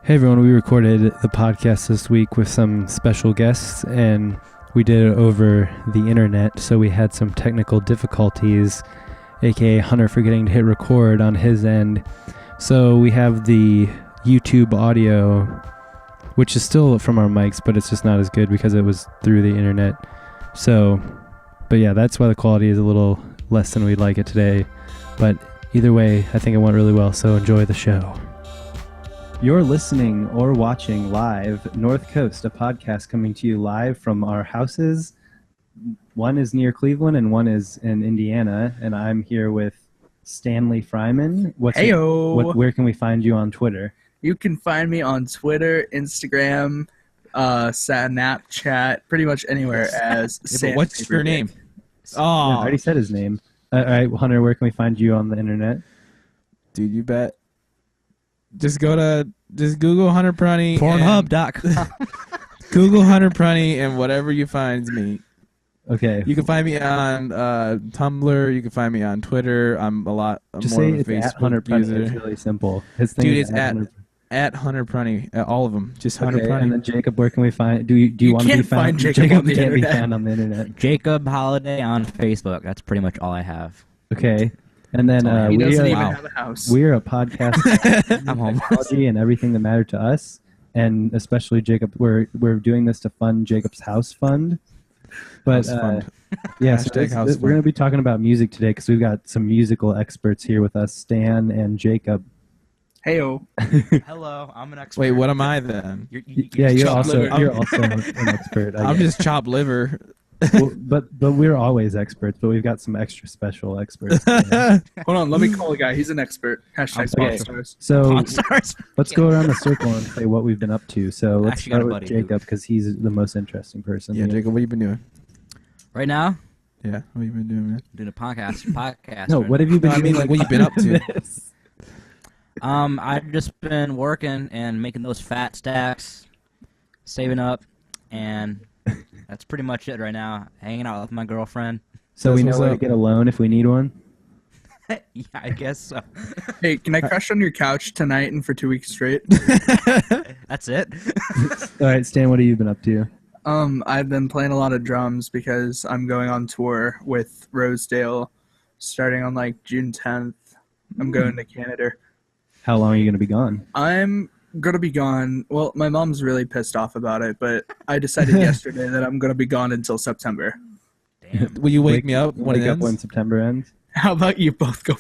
Hey everyone, we recorded the podcast this week with some special guests and we did it over the internet, so we had some technical difficulties, aka Hunter forgetting to hit record on his end. So we have the YouTube audio, which is still from our mics, but it's just not as good because it was through the internet. So, but yeah, that's why the quality is a little less than we'd like it today. But either way, I think it went really well, so enjoy the show. You're listening or watching live North Coast, a podcast coming to you live from our houses. One is near Cleveland and one is in Indiana, and I'm here with Stanley Fryman. Heyo! Where can we find you on Twitter? You can find me on Twitter, Instagram, Snapchat, pretty much anywhere as Yeah, but what's your name? Oh, I already said his name. All right, Hunter, where can we find you on the internet? Dude, you bet. Just Google Hunter Prunny. Pornhub.com. Google Hunter Prunny and whatever you find is me. Okay. You can find me on Tumblr. You can find me on Twitter. I'm Just more say of a it's Facebook at Hunter Prunny. user. It's really simple. His thing Dude, is it's at Hunter Prunny. All of them. Just Hunter Prunny. And then Jacob, where can we find? Do you want to be can't found? find Jacob on the can't be internet. found on the internet. Jacob Holliday on Facebook. That's pretty much all I have. Okay. And then He doesn't even wow. have a house. we're a podcast I'm home. technology and everything that mattered to us, and especially Jacob. We're doing this to fund Jacob's house fund. But House fund. yeah, so Hashtag house we're going to fund. be talking about music today because we've got some musical experts here with us, Stan and Jacob. Heyo. Hello, I'm an expert. Wait, what am I then? Yeah, you're chopped also liver. you're also an expert. I I'm guess. just chopped liver. Well, but we're always experts, but we've got some extra special experts. today. Hold on, let me call a guy. He's an expert. Hashtag Okay. sponsors. So Pawn Stars. let's go around the circle and say what we've been up to. So let's Actually got start a with buddy. Jacob because he's the most interesting person. Yeah, Jacob, what have you been doing? Right now, Yeah, what have you been doing, man? I'm doing a podcast. No, right what have you been No, I doing? mean, like, what you been up to? This? now. I've just been working and making those fat stacks, saving up, and that's pretty much it right now. Hanging out with my girlfriend. So we know What's where to up? get a loan if we need one. Yeah, I guess so. Hey, can I crash on your couch tonight and for 2 weeks straight? That's it. All right, Stan, what have you been up to? I've been playing a lot of drums because I'm going on tour with Rosedale starting on like June 10th. I'm going to Canada. How long are you going to be gone? I'm gonna be gone. Well, my mom's really pissed off about it, but I decided yesterday that I'm gonna be gone until September. Damn. Will you wake me up when it Wake up ends? when September ends. How about you both go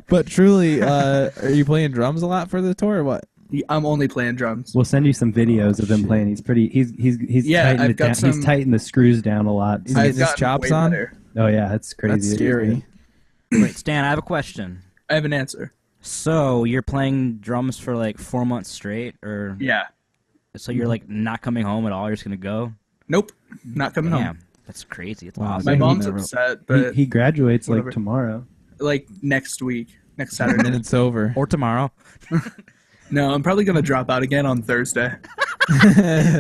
But truly, are you playing drums a lot for the tour or what? I'm only playing drums. We'll send you some videos of him Shit. playing. He's pretty. He's Yeah, tightened I've it got down. some- He's tightened the screws down a lot. He's So- getting his gotten chops way on? better. oh yeah, that's crazy. That's scary. Wait, Stan, I have a question. I have an answer. So you're playing drums for like 4 months straight, or Yeah. so you're like not coming home at all? You're just gonna go? Nope. Not coming Damn, home. that's crazy. It's Wow, awesome. My He mom's never- upset, He, but he graduates Whatever. like tomorrow. like next week, next And then Saturday. it's over. Or tomorrow. No, I'm probably gonna drop out again on Thursday.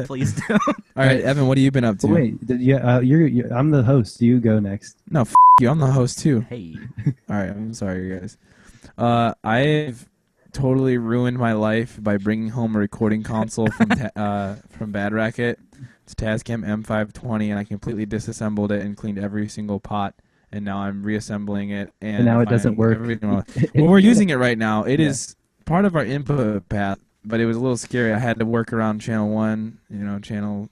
Please do. All right, Evan, what have you been up to? But wait, you're I'm the host. You go next. No, you. I'm the host too. Hey. All right, I'm sorry, guys. I've totally ruined my life by bringing home a recording console from Bad Racket. It's a Tascam M520, and I completely disassembled it and cleaned every single pot. And now I'm reassembling it, and now it doesn't finding work. everything wrong. Well, we're using it right now. It Yeah. is part of our input path, but it was a little scary. I had to work around channel 1, channel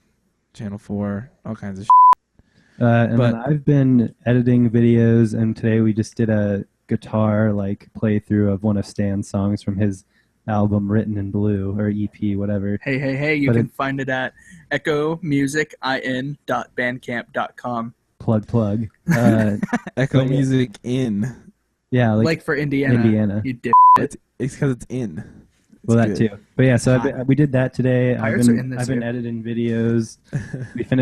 4, all kinds of shit. And But- then I've been editing videos, and today we just did a guitar playthrough of one of Stan's songs from his album Written in Blue or EP, whatever. Hey, you But can find it at echomusicin.bandcamp.com. Plug. Echo yeah. Music in. Yeah, Like for Indiana. You dip. It's because it's in. It's well, that good. too. But yeah, so we did that today. Pirates are in this I've been year. editing videos.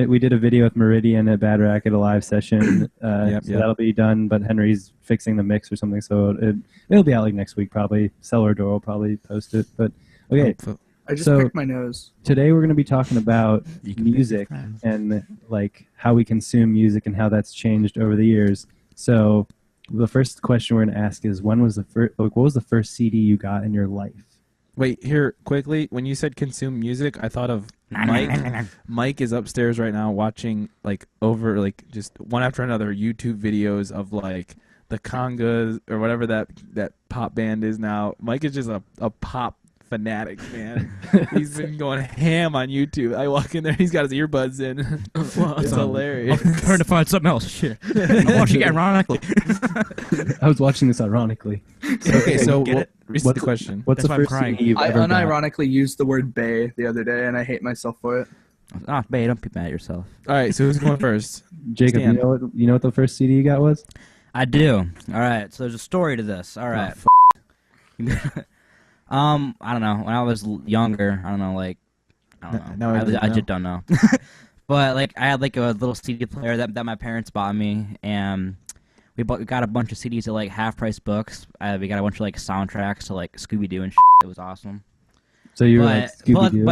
We did a video with Meridian at Bad Racket, a live session. So that'll be done. But Henry's fixing the mix or something, so it'll be out like next week probably. Cellar Door will probably post it. But okay, Hopefully. I just So- picked my nose. today we're going to be talking about You can be music friends. and like how we consume music and how that's changed over the years. So the first question we're going to ask is, what was the first CD you got in your life? Wait, here, quickly. When you said consume music, I thought of Mike. Mike is upstairs right now watching, just one after another YouTube videos of, the congas or whatever that pop band is now. Mike is just a pop fanatic, man. He's been going ham on YouTube. I walk in there, he's got his earbuds in. It's hilarious. I'm trying to find something else. Shit. I'm watching it ironically. I was watching this ironically. Okay, so what's the question? What's That's the why I'm first crying. CD you've I ever got? unironically used the word "bae" the other day, and I hate myself for it. Babe, don't be mad at yourself. All right, so who's going first? Jacob, Stan. you know what the first CD you got was? I do. All right, so there's a story to this. All right. I don't know. When I was younger, I don't know. No, I I just don't know. But I had a little CD player that my parents bought me, and we got a bunch of CDs at half price books. We got a bunch of soundtracks to Scooby Doo and shit. It was awesome. So you were like Scooby Doo.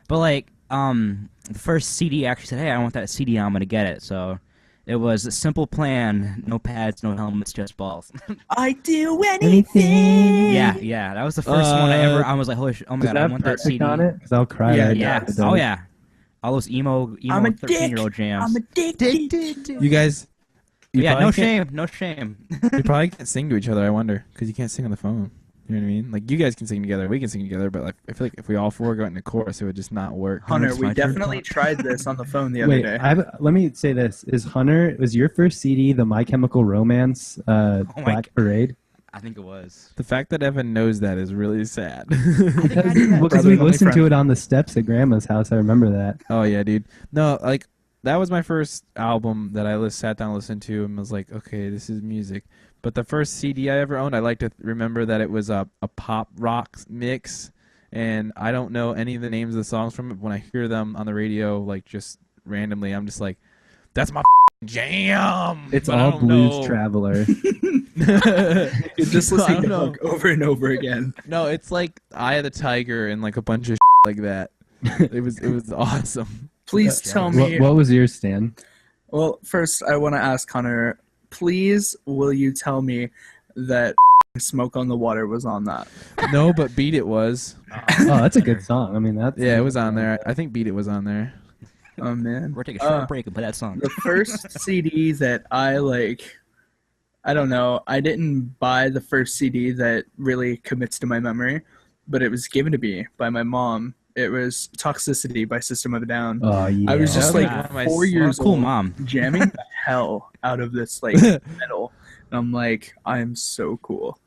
But the first CD actually said, "Hey, I want that CD. I'm gonna get it." So it was a simple plan: no pads, no helmets, just balls. I do anything. Yeah. That was the first one I ever. I was like, "Holy shit! Oh my god, I want that CD." on it? Because I'll cry. Yeah, right Yeah. now if it Oh does. yeah. All those emo 13-year-old jams. I'm addicted. You guys. Yeah, probably no can't- shame, no shame. You probably can't sing to each other, I wonder, because you can't sing on the phone. You know what I mean? You guys can sing together, we can sing together, but I feel like if we all four got in a chorus, it would just not work. Hunter, It's we my turn. definitely tried this on the phone the other Wait, day. let me say this: was your first CD the My Chemical Romance my Black Parade? I think it was. The fact that Evan knows that is really sad. Because we Brother's only listened to friend. it on the steps at Grandma's house. I remember that. Oh yeah, dude. No, that was my first album that I sat down and listened to and was like, okay, this is music. But the first CD I ever owned, I like to remember that it was a pop rock mix, and I don't know any of the names of the songs from it. But when I hear them on the radio, just randomly, I'm just like, that's my jam. It's But I all don't Blues know. Traveler. You're just I listening don't to know. Hook over and over again. No, it's like Eye of the Tiger and a bunch of like that. It was awesome. Please tell me. What was yours, Stan? Well, first, I want to ask Hunter, please, will you tell me that Smoke on the Water was on that? No, but Beat It was. Oh, that's a good song. I mean, that's Yeah, it was on there. I think Beat It was on there. Oh, man. We're taking a short break and play that song. The first CD that I don't know, I didn't buy the first CD that really commits to my memory, but it was given to me by my mom. It was Toxicity by System of a Down. Oh yeah. I was just That was like one of my 4 years cool old, mom. jamming the hell out of this metal. And I'm like, I'm so cool.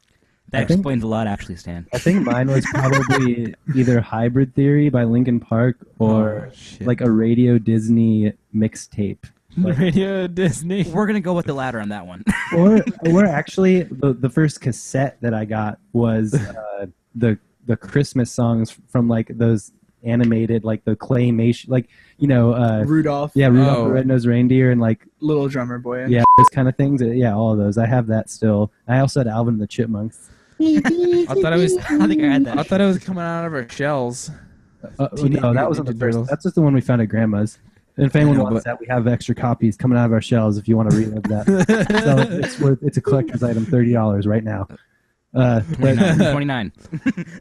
That I think- explains a lot, actually, Stan. I think mine was probably either Hybrid Theory by Linkin Park or shit. a Radio Disney mixtape. Radio Disney. We're gonna go with the latter on that one. or actually the first cassette that I got was the Christmas songs from those animated the claymation Rudolph, Rudolph Oh. the Red-Nosed Reindeer and Little Drummer Boy. yeah those kind of things. Yeah, all of those. I have that still. I also had Alvin and the Chipmunks. I thought it was. I think I had that. I thought it was coming out of our shells. Teenage No, that Mutant wasn't the Ninja first. Turtles. That's just the one we found at Grandma's. And if anyone Yeah, wants but- that, we have extra copies coming out of our shelves if you want to relive that. So it's a collector's item, $30 right now. 29.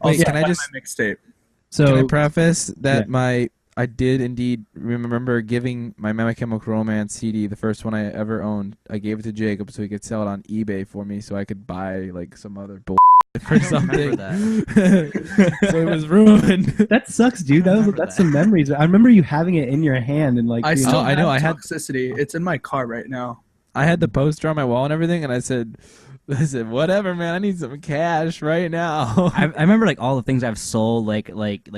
Wait, yeah, can I Buy just my mixtape. can I So preface that Yeah. I did indeed remember giving my My Chemical Romance CD, the first one I ever owned. I gave it to Jacob so he could sell it on eBay for me, so I could buy some other bull for something. So it was ruined. that sucks, dude. That's some memories. I remember you having it in your hand and I being still I have know, I had- Toxicity. It's in my car right now. I had the poster on my wall and everything, and I said, whatever, man. I need some cash right now. I remember all the things I've sold like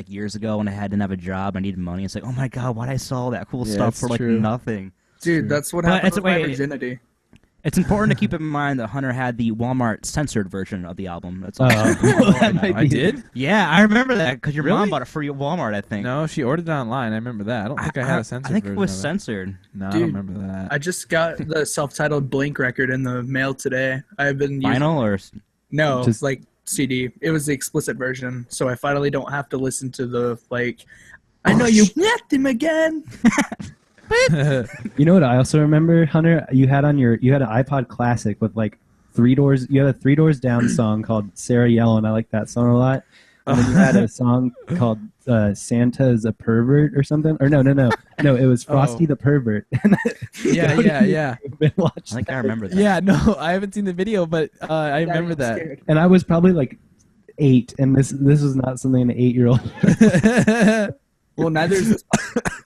years ago when I didn't have a job. I needed money. It's like, oh my god, why'd I sell all that cool Yeah, stuff it's for true. nothing? Dude, that's what But happened it's- with my wait. virginity. It's important to keep in mind that Hunter had the Walmart censored version of the album. That's Oh, all. that might I be- did? Yeah, I remember that because your Really? mom bought it for you at Walmart. I think. No, she ordered it online. I remember that. I don't think I had a censored I think version it was of censored. No, I Dude, don't remember that. I just got the self-titled Blink record in the mail today. I've been using Vinyl or no, Just- CD. It was the explicit version, so I finally don't have to listen to the I know you left him again. You know what I also remember, Hunter? You had an iPod Classic with 3 Doors. You had a 3 Doors Down song called Sarah Yellen. I like that song a lot. And then you had a song called Santa's a Pervert or something. Or no, it was Frosty the Pervert. Yeah. Been I watching think I remember that. Yeah, no, I haven't seen the video, but I remember I'm that. scared. And I was probably like 8, and this was not something an 8-year-old. Well, neither is this.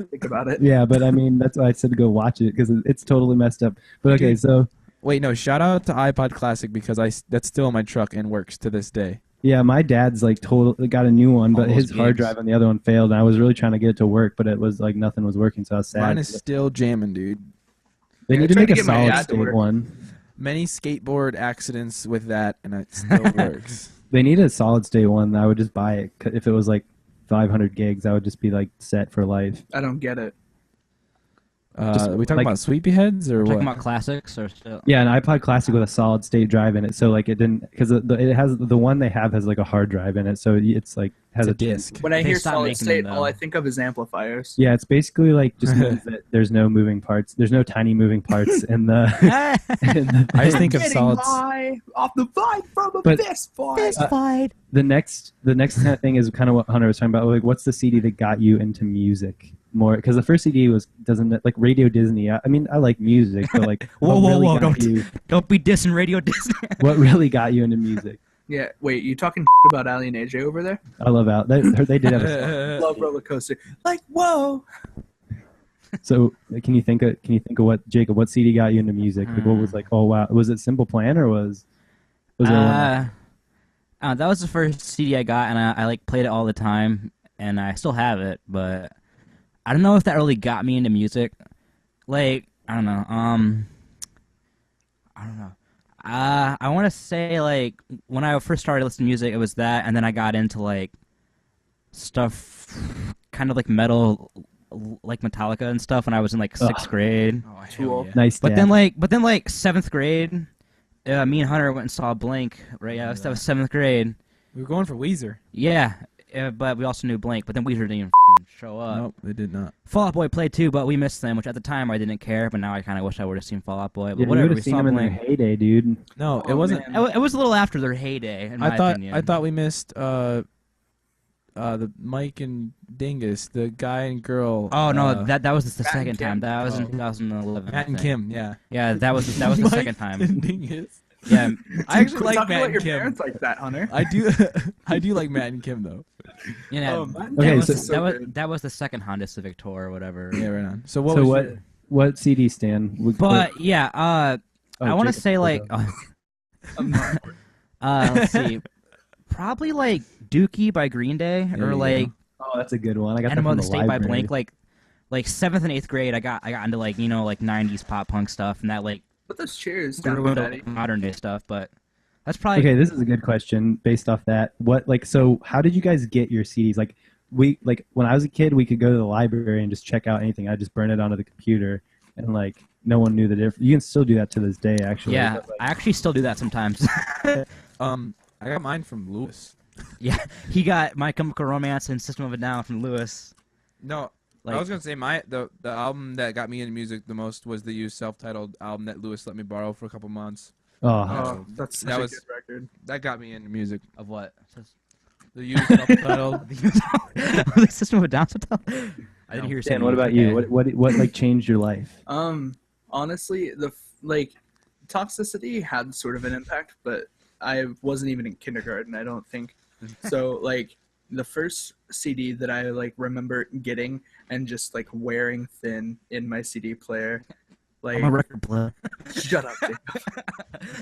Think about it. Yeah, but I mean that's why I said to go watch it because it's totally messed up. But okay, so Wait, no, shout out to iPod Classic because that's still in my truck and works to this day. yeah, my dad's like totally got a new one, but All his those hard gigs. drive on the other one failed, and I was really trying to get it to work, but it was like nothing was working, so I was sad. Mine is still jamming, dude. They I need to tried make to a get my solid dad to state work. one. Many skateboard accidents with that, and it still works. They need a solid state one. I would just buy it. If it was like 500 gigs, I would just be like set for life. I don't get it. Are we talking like- about Sleepyheads or Talking what? about classics or still? Yeah, an iPod Classic with a solid state drive in it. So like it didn't because it has the one they have has like a hard drive in it. So it's like has It's a disc. When I They hear stopped solid making state, them, all though. I think of is amplifiers. Yeah, it's basically like just means that there's no moving parts. There's no tiny moving parts in the. in the I just think of Getting solid. high off the vibe from a But- fist fight. fight. the next kind of thing is kind of what Hunter was talking about. Like, what's the CD that got you into music more? Because the first CD doesn't like Radio Disney. I mean, I like music, but like, Whoa, what whoa, really whoa, got you? Don't be dissing Radio Disney. What really got you into music? Yeah, wait, you talking about Ali and AJ over there? I love out. They did have a song. Love roller coaster. Like, whoa. So can you think of what Jacob? What CD got you into music? Like, what was like? Oh wow, was it Simple Plan or was it? That was the first CD I got, and I like played it all the time, and I still have it. But I don't know if that really got me into music. Like I don't know. I don't know. I want to say like when I first started listening to music, it was that, and then I got into like stuff, kind of like metal, like Metallica and stuff. When I was in like sixth grade. Oh, Tool. Nice. But dad. then like seventh grade, me and Hunter went and saw Blink. Right, yeah, that was seventh grade. We were going for Weezer. Yeah, but we also knew Blink. But then Weezer didn't even show up. Nope, they did not. Fall Out Boy played too, but we missed them, which at the time I didn't care. But now I kind of wish I would have seen Fall Out Boy. But Yeah, you whatever, would we have seen saw them in their Blink. heyday, dude. No, it Oh, wasn't. man. It was a little after their heyday, in my opinion. I thought we missed the Mike and Dingus, the guy and girl. Oh no, that was the Matt and second Kim. time. That was in Oh. 2011. Matt and I think. Kim, yeah. Yeah, that was the Mike second time. and Dingus. Yeah, I actually Quit like talking Matt about and your Kim. parents like that, Hunter. I do. I do like Matt and Kim though. you know, Matt and that Okay, was so- that was the second Honda Civic tour or whatever. Yeah, right on. So what? So was what CD stand? But yeah, Oh, I want to Jacob, say go, like, go. I'm not. let's see, probably like Dookie by Green Day There or you like Oh, that's a good one. I got that Animal from of the the State by library. Blink. Like seventh and eighth grade, I got into like like 90s pop punk stuff, and that like Put those chairs down, grew into Daddy. like, modern day stuff. But that's probably Okay, this is a good question based off that. So how did you guys get your CDs? Like when I was a kid, we could go to the library and just check out anything. I'd just burn it onto the computer and like no one knew the difference. You can still do that to this day actually. yeah. But, like, I actually still do that sometimes. I got mine from Lewis. Yeah, he got My Chemical Romance and System of a Down from Lewis. No, Like, I was gonna say the album that got me into music the most was the used self-titled album that Lewis let me borrow for a couple months. oh, Oh, that's such That a was- good record. That got me into music. of what? The used self-titled. The System of a Down. I didn't hear you say. Dan, what about you? Okay. What like changed your life? Honestly, toxicity had sort of an impact, but I wasn't even in kindergarten, I don't think. So like the first CD that I like remember getting and just like wearing thin in my CD player, like I'm a record player. shut up, Jacob.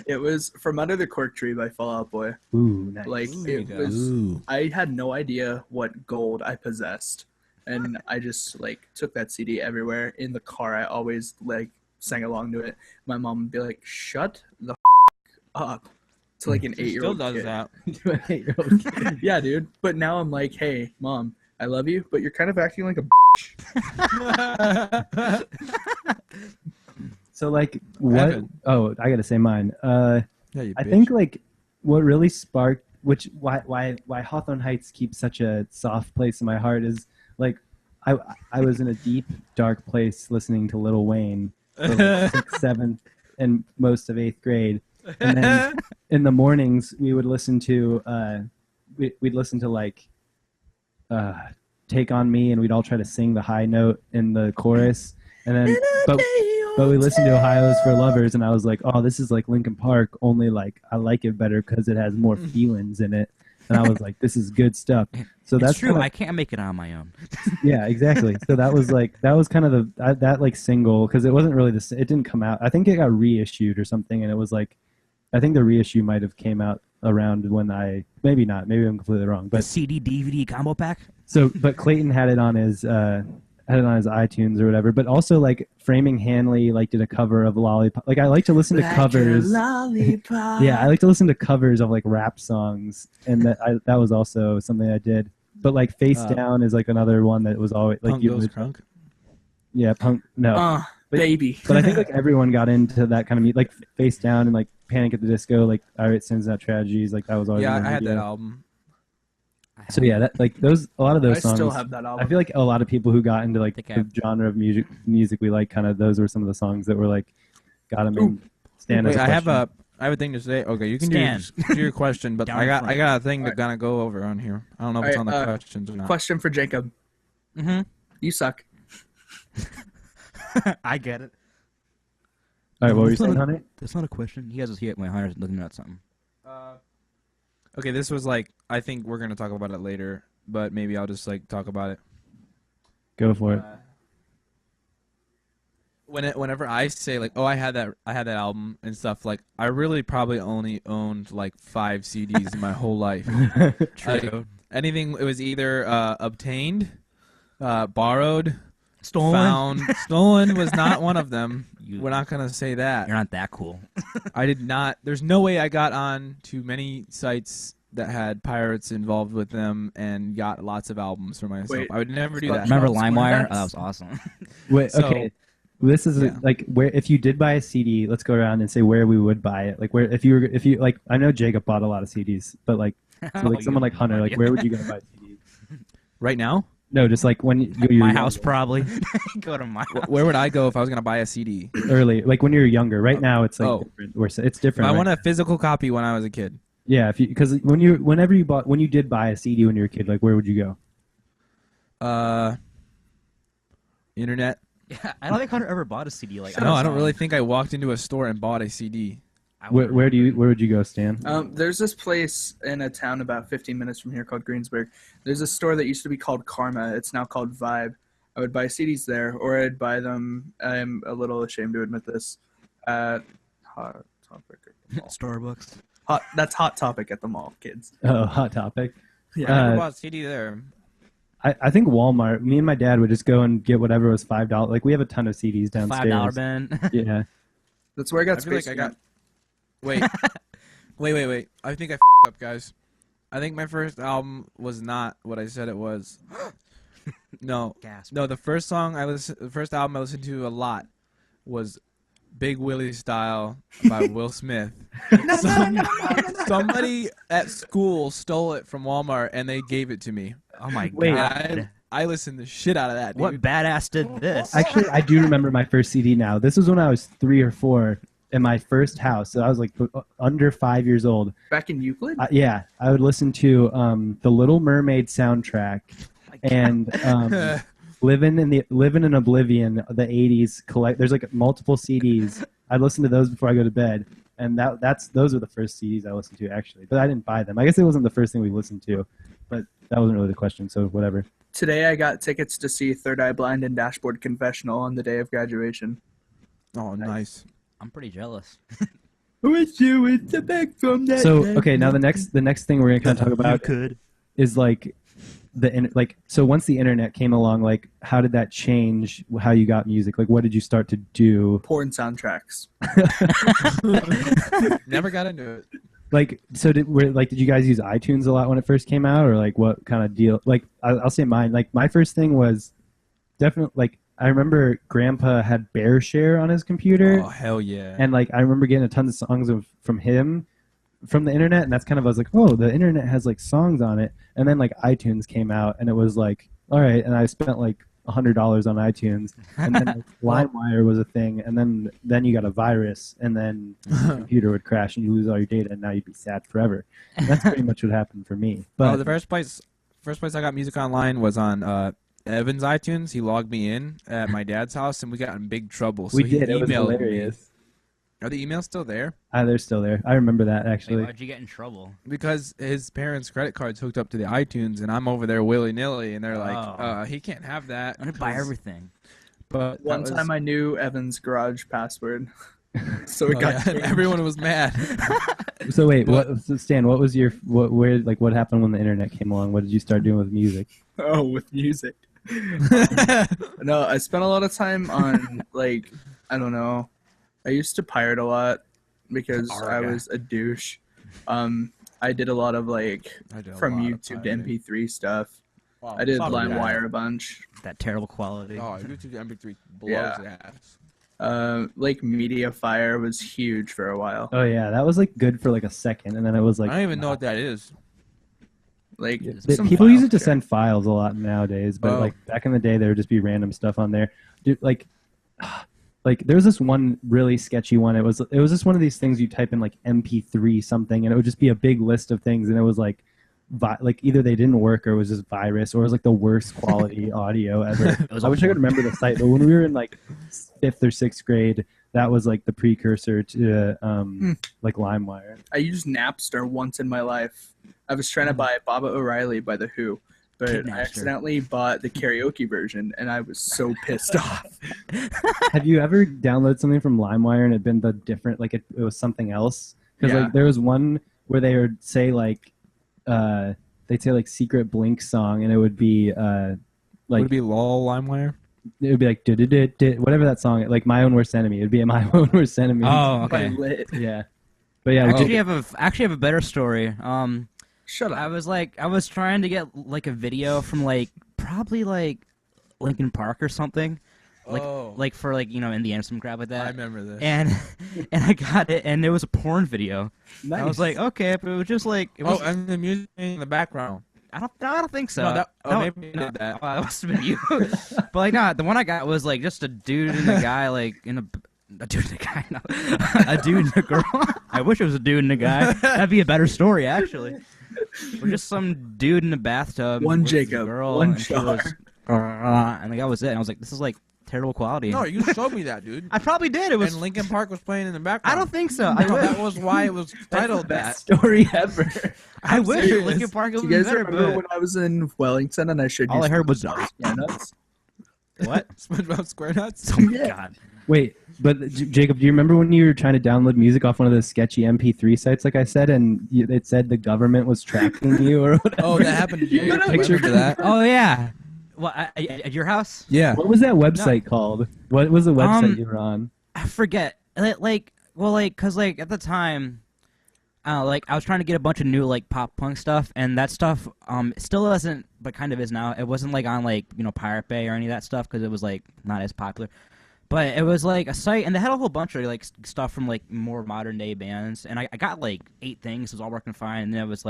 It was From Under the Cork Tree by Fall Out Boy. Ooh, nice. Like it was. Ooh. I had no idea what gold I possessed, and I just like took that CD everywhere. In the car, I always like sang along to it. My mom would be like, "Shut the up," to like an She 8-year-old. still does kid. that. To an 8-year-old kid. Yeah, dude. But now I'm like, "Hey, mom, I love you, but you're kind of acting like a." So like what? Evan. Oh, I gotta say mine. Yeah, you I bitch. think like what really sparked, why Hawthorne Heights keeps such a soft place in my heart is like I was in a deep dark place listening to Lil Wayne for like 6th, 7th, and most of 8th grade, and then in the mornings we would listen to we'd listen to like Take on Me, and we'd all try to sing the high note in the chorus, and then but we listened to Ohio's for Lovers, and I was like, oh, this is like Linkin Park, only like I like it better because it has more feelings in it. And I was like, this is good stuff. So It's that's true. kinda, I can't make it on my own. yeah, exactly. So that was kind of that like single, because it wasn't really it didn't come out. I think it got reissued or something, and it was like, I think the reissue might have came out around when maybe not, maybe I'm completely wrong, The but CD DVD combo pack. so but Clayton had it on his iTunes or whatever. But also like Framing Hanley like did a cover of Lollipop. Like I like to listen to covers. Lollipop. Yeah, I like to listen to covers of like rap songs, and that was also something I did. But like Face Down is like another one that was always like Punk Goes Crunk. Yeah, Punk. No, Baby. but I think like everyone got into that kind of music, like Face Down and like Panic at the Disco, like Irate Sins Not Tragedies, like that was always. Yeah, on the I had radio. that album. So yeah, that like a lot of those I songs. still have that album. I feel like a lot of people who got into like the genre of music we like, kind of those were some of the songs that were like got them in. Stan, Wait, I have a thing to say. Okay, you can Stan. do your question, but Down I got front. a thing to kind of go over on here. I don't know if it's on the questions or not. Question for Jacob. Mm-hmm. You suck. I get it. All right, what were you That's not saying, a- Honey? That's not a question. He has his here. My Hunter's looking at something. Okay, this was like, I think we're gonna talk about it later, but maybe I'll just like talk about it. Go for it. Whenever I say like, oh, I had that album and stuff, like I really probably only owned like 5 CDs in my whole life. True. Anything, it was either obtained, borrowed, Stolen. found. Stolen was not one of them. You- We're not gonna say that. You're not that cool. I did not. There's no way I got on to many sites that had pirates involved with them and got lots of albums for myself. Wait, I would never do that. Remember Square LimeWire? Hats? Oh, that was awesome. Wait, So- okay. This is Yeah. like where if you did buy a CD, let's go around and say where we would buy it. Like where if you like, I know Jacob bought a lot of CDs, but like so like someone like Hunter, like where would you go buy CDs? Right now, No, just like when you're My younger. house, probably. Go to my house. where would I go if I was gonna buy a CD? Early, like when you're younger. Right now, it's like Oh. different. It's different. I right want now. a physical copy when I was a kid. Yeah, if you because when you did buy a CD when you were a kid, like where would you go? Internet. Yeah, I don't think Hunter ever bought a CD. Like, No, I don't really think I walked into a store and bought a CD. Where would you go, Stan? There's this place in a town about 15 minutes from here called Greensburg. There's a store that used to be called Karma. It's now called Vibe. I would buy CDs there, or I'd buy them. I'm a little ashamed to admit this. At Hot Topic. Starbucks. That's Hot Topic at the mall, kids. Oh, Hot Topic. I Uh, never bought a CD there. I think Walmart. Me and my dad would just go and get whatever was $5. Like we have a ton of CDs downstairs. $5 bin. Yeah. That's where I got I feel like Space I got. Jam. Wait. I think I up, guys. I think my first album was not what I said it was. No. Gasp. No, the first album I listened to a lot was Big Willie Style by Will Smith. Somebody at school stole it from Walmart and they gave it to me. Oh my Wait. god. I listened the shit out of that, dude. What badass did this? Actually, I do remember my first CD now. This was when I was 3 or 4 in my first house. So I was like under 5 years old. Back in Euclid? Yeah, I would listen to the Little Mermaid soundtrack and Living in Oblivion, the 80s. There's like multiple CDs. I'd listen to those before I go to bed. And those were the first CDs I listened to, actually. But I didn't buy them. I guess it wasn't the first thing we listened to. But that wasn't really the question, so whatever. Today I got tickets to see Third Eye Blind and Dashboard Confessional on the day of graduation. Oh, nice. I'm pretty jealous. Wish you would back from that. So, okay, now the next thing we're going to kind of talk about could. is like so once the internet came along, like how did that change how you got music? Like what did you start to do? Porn soundtracks. Never got into it. Like so did you guys use iTunes a lot when it first came out, or like what kind of deal? Like I'll say mine. Like my first thing was definitely like I remember Grandpa had BearShare on his computer, Oh, hell yeah. and like I remember getting a ton of songs from him from the internet, and that's kind of I was like, oh, the internet has like songs on it, and then like iTunes came out, and it was like, all right, and I spent like $100 on iTunes, and then LimeWire was a thing, and then you got a virus, and then your computer would crash and you lose all your data, and now you'd be sad forever. And that's pretty much what happened for me. But the first place I got music online was on Evan's iTunes. He logged me in at my dad's house, and we got in big trouble. So we he did. It was emailed hilarious. me. Are the emails still there? They're still there. I remember that, actually. Wait, why'd you get in trouble? Because his parents' credit card's hooked up to the iTunes, and I'm over there willy-nilly, and they're like, he can't have that. I'm going to buy everything. But One time I knew Evan's garage password, so it got changed. everyone was mad. So wait, Stan, what was your what happened when the internet came along? What did you start doing with music? Oh, with music. No, I spent a lot of time on I don't know. I used to pirate a lot because I was a douche. I did a lot of from YouTube to MP3 stuff. Wow, I did LimeWire a bunch. That terrible quality. Oh, YouTube to MP3 blows ass. Mediafire was huge for a while. Oh yeah, that was good for a second, and then it was I don't even know what that is. People use it to send files a lot nowadays, but back in the day, there would just be random stuff on there. Dude, there was this one really sketchy one. It was just one of these things you type in MP3 something, and it would just be a big list of things, and it was either they didn't work or it was just virus or it was the worst quality audio ever. I wish I could remember the site, but when we were in 5th or 6th grade, that was the precursor to LimeWire. I used Napster once in my life. I was trying to buy Baba O'Reilly by The Who, but I accidentally bought the karaoke version, and I was so pissed off. Have you ever downloaded something from LimeWire and it had been different, it was something else? Because there was one where they would say they'd say secret Blink song, and it would be would it be LOL LimeWire? It would be whatever that song, My Own Worst Enemy. It would be My Own Worst Enemy. Oh, okay. Yeah. But yeah, I actually have a better story. Shut up. I was trying to get a video from probably Linkin Park or something. For Indiana, some crap like that. I remember this. And I got it, and it was a porn video. Nice. I was okay, but it was just it was, and the music in the background. I don't think so. No, maybe you did that. That must have been you. But the one I got was just a dude and a guy a dude and a guy, no. A dude and a girl. I wish it was a dude and a guy. That'd be a better story, actually. Or just some dude in a bathtub. One with Jacob, a girl, one and Char. And that was it. And I was this is terrible quality. No, you showed me that, dude. I probably did. It was. And Linkin Park was playing in the background. I don't think so. No, that was why it was titled that. Story ever. I wish Linkin Park was Do you guys better. remember when I was in Wellington and I showed you All I heard was nuts? What? SpongeBob SquareNuts? Oh my god. Wait, but Jacob, do you remember when you were trying to download music off one of those sketchy MP3 sites, like I said, and it said the government was tracking you or whatever? Oh, that happened to you. You got a picture for that? Oh yeah. What at your house? Yeah. What was that website called? What was the website you were on? I forget. Cause at the time, I was trying to get a bunch of new pop punk stuff, and that stuff still isn't, but kind of is now. It wasn't on Pirate Bay or any of that stuff because it was not as popular. But it was a site, and they had a whole bunch of stuff from more modern day bands, and I got 8 things. It was all working fine, and then it was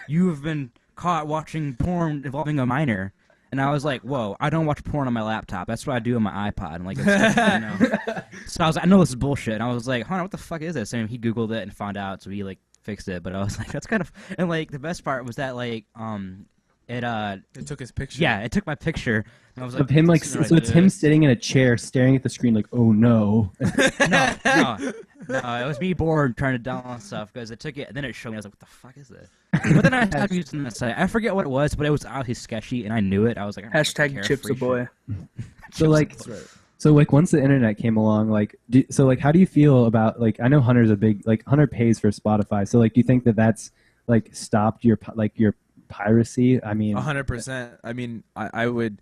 you have been caught watching porn involving a minor. And I was whoa, I don't watch porn on my laptop. That's what I do on my iPod. And So I was I know this is bullshit. And I was hold on, what the fuck is this? And he Googled it and found out, so he fixed it. But I was that's kind of, and the best part was that it took his picture. Yeah, it took my picture. And I was of him so it's him sitting in a chair staring at the screen oh no. No, it was me bored trying to download stuff because it took it, and then it showed me. I was what the fuck is this? But then I stopped using the site. I forget what it was, but it was obviously sketchy, and I knew it. I was Hashtag Chips a boy. So so once the internet came along, how do you feel about I know Hunter's a big Hunter pays for Spotify, so do you think that that's stopped your your piracy? I mean, 100%. I mean, I haven't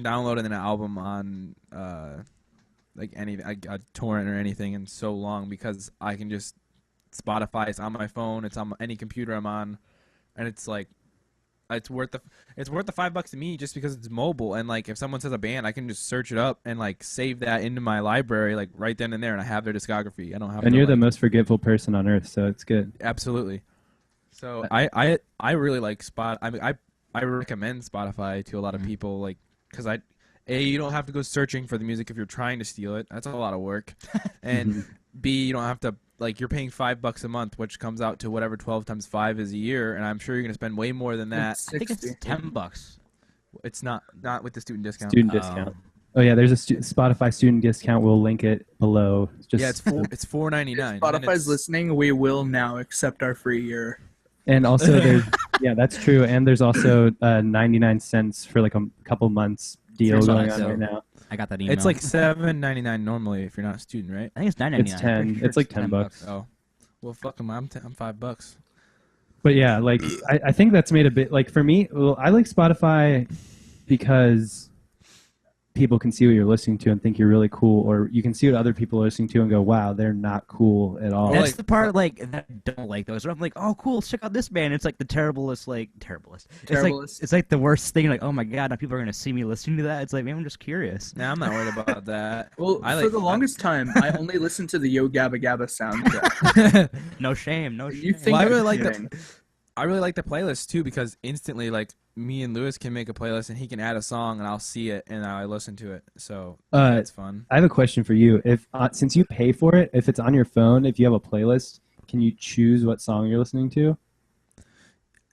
downloaded an album on a torrent or anything in so long because I can just Spotify. It's on my phone. It's on any computer I'm on, and it's it's worth the $5 to me just because it's mobile. And if someone says a band, I can just search it up and save that into my library right then and there, and I have their discography. I don't have. And you're the most forgetful person on earth, so it's good. Absolutely. So I really like Spot. I mean, I recommend Spotify to a lot of people, like, because you don't have to go searching for the music if you're trying to steal it. That's a lot of work. And B, you don't have to, like, you're paying $5 a month, which comes out to whatever 12 times 5 is a year, and I'm sure you're gonna spend way more than that. It's I think it's 60. $10. It's not with the student discount. Student discount. Oh yeah, there's a Spotify student discount. We'll link it below. Just Yeah, it's $4.99. If Spotify's listening, we will now accept our free year. And also, there's yeah, that's true. And there's also 99 cents for like a couple months deal Free going product, on so- right now. I got that email. It's like $7.99 normally if you're not a student, right? I think it's $9.99. It's 10. It's like $10. Oh, well, fuck them. I'm $5. But yeah, like I think that's made a bit like for me. Well, I like Spotify because people can see what you're listening to and think you're really cool, or you can see what other people are listening to and go, "Wow, they're not cool at all." Well, That's like- the part like that I don't like those. Where I'm like, oh, cool, check out this band. It's like the terriblest. Terriblest. It's like the worst thing. Like, oh my god, now people are gonna see me listening to that. It's like, maybe I'm just curious. Nah, I'm not worried about that. Well, I for like- the longest time, I only listened to the Yo Gabba Gabba soundtrack. No shame, no You shame. think Well, I I'm really like kidding. I really like the playlist too because instantly, like, me and Lewis can make a playlist and he can add a song and I'll see it and I listen to it. So it's fun. I have a question for you. If since you pay for it, if it's on your phone, if you have a playlist, can you choose what song you're listening to?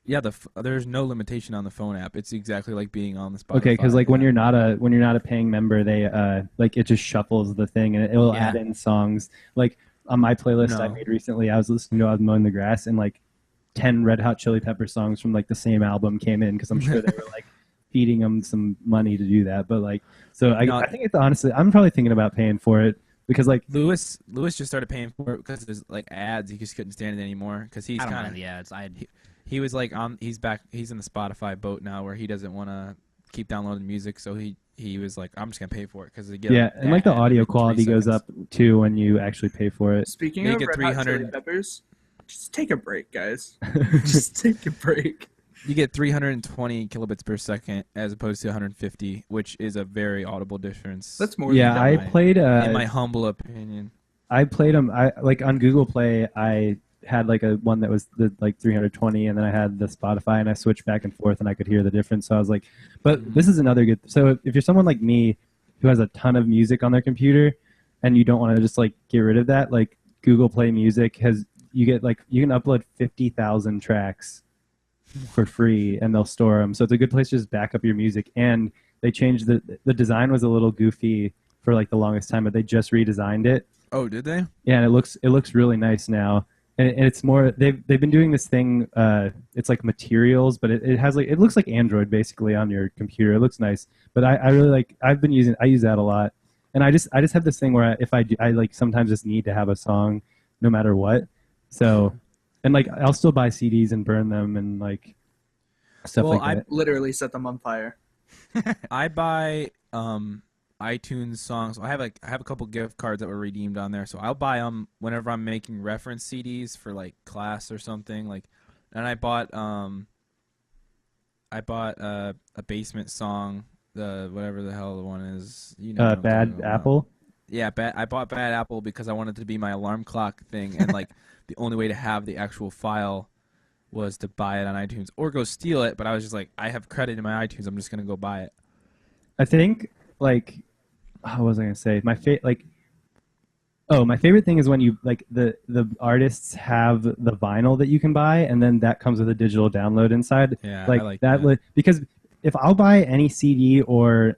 Yeah, there's no limitation on the phone app. It's exactly like being on the Spotify. Okay, because like when app. you're not a paying member, they like it just shuffles the thing and it'll Yeah. add in songs. Like on my playlist I No. made recently, I was listening to I was mowing the grass and like 10 Red Hot Chili Pepper songs from like the same album came in because I'm sure they were like feeding them some money to do that. But like, so I think it's honestly, I'm probably thinking about paying for it because like Lewis just started paying for it because there's like ads. He just couldn't stand it anymore because he's I don't kind mind of the ads. he was like he's in the Spotify boat now where he doesn't want to keep downloading music, so he was like, I'm just gonna pay for it because they get yeah, and like the ad audio every 3 quality goes seconds. up too when you actually pay for it. Speaking Make of it Red Hot Chili 300 Peppers, just take a break, guys. Just take a break. You get 320 kilobits per second as opposed to 150, which is a very audible difference. That's more Yeah, than I double. played. in my humble opinion. I played them. I like on Google Play. I had like a one that was the like 320, and then I had the Spotify, and I switched back and forth, and I could hear the difference. So I was like, but this is another good. So if you're someone like me, who has a ton of music on their computer, and you don't want to just like get rid of that, like Google Play Music you get like you can upload 50,000 tracks for free, and they'll store them. So it's a good place to just back up your music. And they changed the design was a little goofy for like the longest time, but they just redesigned it. Oh, did they? Yeah, and it looks really nice now, and it's more they've been doing this thing. It's like materials, but it has like it looks like Android basically on your computer. It looks nice, but I really like I use that a lot, and I just have this thing where if I like sometimes just need to have a song, no matter what. So, and like I'll still buy CDs and burn them and like stuff Well, like that. Literally set them on fire. I buy iTunes songs. I have a couple gift cards that were redeemed on there, so I'll buy them whenever I'm making reference CDs for like class or something. Like, and I bought a Basement song, the whatever the hell the one is. You know, what I'm Bad talking about. Apple. Yeah, I bought Bad Apple because I wanted it to be my alarm clock thing, and like the only way to have the actual file was to buy it on iTunes or go steal it. But I was just like, I have credit in my iTunes. I'm just gonna go buy it. I think like what was I gonna say? My favorite thing is when you like the artists have the vinyl that you can buy, and then that comes with a digital download inside. Yeah, like I like that. that. Because if I'll buy any CD or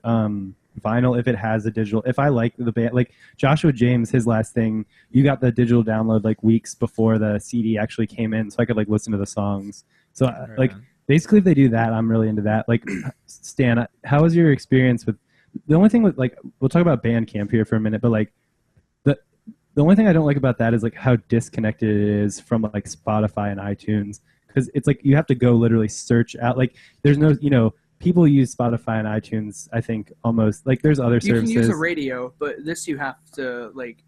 vinyl if it has a digital, if I like the band, like Joshua James, his last thing, you got the digital download like weeks before the CD actually came in, so I could like listen to the songs. So like on. basically if they do that, I'm really into that. Like Stan, how was your experience with the only thing with like we'll talk about Bandcamp here for a minute, but like the only thing I don't like about that is like how disconnected it is from like Spotify and iTunes, because it's like you have to go literally search out, like there's no, people use Spotify and iTunes, I think, almost like there's other You services. can use a radio, but this you have to like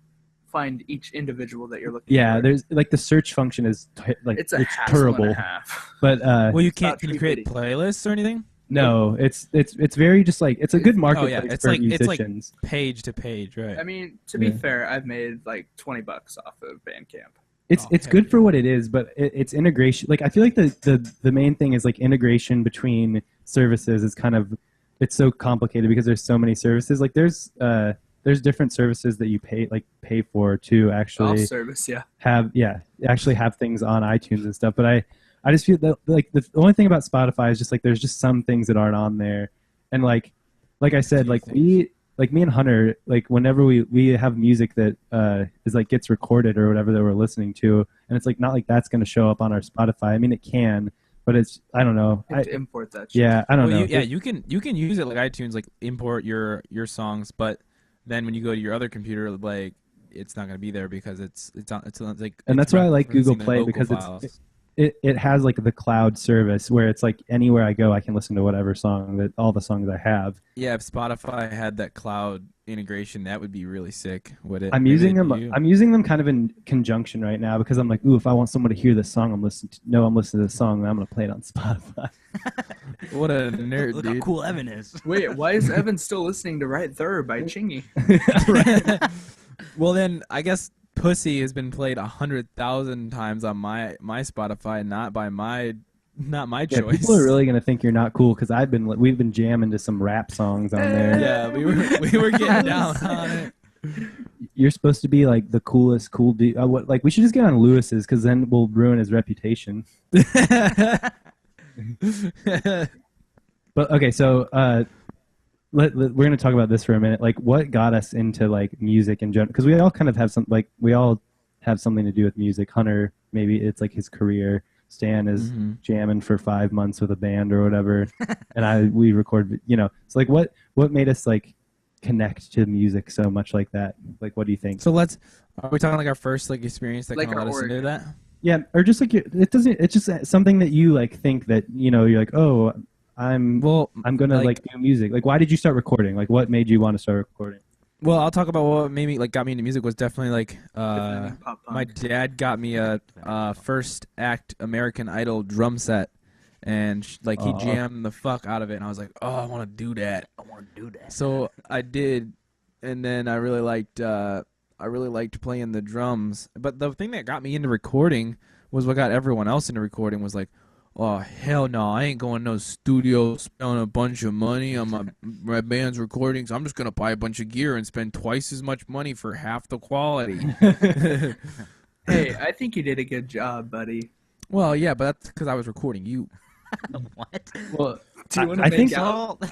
find each individual that you're looking Yeah, for. there's like the search function is It's a hassle terrible. and a half. But Well, you about can't. Can you create 350. playlists or anything? no, it's very just like it's a good marketplace yeah, it's for like- it's like- musicians. Page to page, right? I mean, to be Yeah. fair, I've made like $20 off of Bandcamp. it's good for what it is, but it's integration. Like I feel like the main thing is like integration between services is kind of, it's so complicated because there's so many services. Like there's different services that you pay for to actually Self-service, actually have things on iTunes and stuff. But I just feel that like the only thing about Spotify is just like there's just some things that aren't on there, and like I said, like me and Hunter, like whenever we have music that is like gets recorded or whatever that we're listening to, and it's like not like that's going to show up on our Spotify. I mean, it can, but it's, I don't know. You have to import that shit. Yeah, I don't know. You can use it like iTunes, like import your songs, but then when you go to your other computer, like it's not going to be there because it's like. And that's why I like Google Play, because it has like the cloud service where it's like anywhere I go I can listen to whatever song, that all the songs I have. Yeah, if Spotify had that cloud integration, that would be really sick. Would it? I'm using them kind of in conjunction right now because I'm like, ooh, if I want someone to hear this song, I'm listening to this song, then I'm gonna play it on Spotify. What a nerd, Look dude. how cool Evan is. Wait, why is Evan still listening to Right There by Chingy? Well, then I guess Pussy has been played 100,000 times on my Spotify, not my Yeah, choice. people are really gonna think you're not cool because we've been jamming to some rap songs on there. Yeah, we were getting down on it. You're supposed to be like the coolest cool dude. Like we should just get on Lewis's because then we'll ruin his reputation. But okay, so we're going to talk about this for a minute. Like, what got us into like music in general? Because we all kind of have something to do with music. Hunter, maybe it's like his career. Stan is jamming for 5 months with a band or whatever, and we record. It's like what made us like connect to music so much like that? Like, what do you think? So are we talking like our first like experience that Like kind of let us into that? Yeah, or just like it's just something that you like think that you're like, oh, I'm gonna like do music. Like, why did you start recording? Like, what made you want to start recording? Well, I'll talk about what made me got me into music was definitely like my dad got me a first act American Idol drum set, and he jammed the fuck out of it, and I was like, oh, I want to do that. So I did, and then I really liked playing the drums. But the thing that got me into recording was what got everyone else into recording was like, oh, hell no, I ain't going to no studio spending a bunch of money on my band's recordings. I'm just going to buy a bunch of gear and spend twice as much money for half the quality. Hey, I think you did a good job, buddy. Well, yeah, but that's because I was recording you. What? Well, Do you want to I make think out?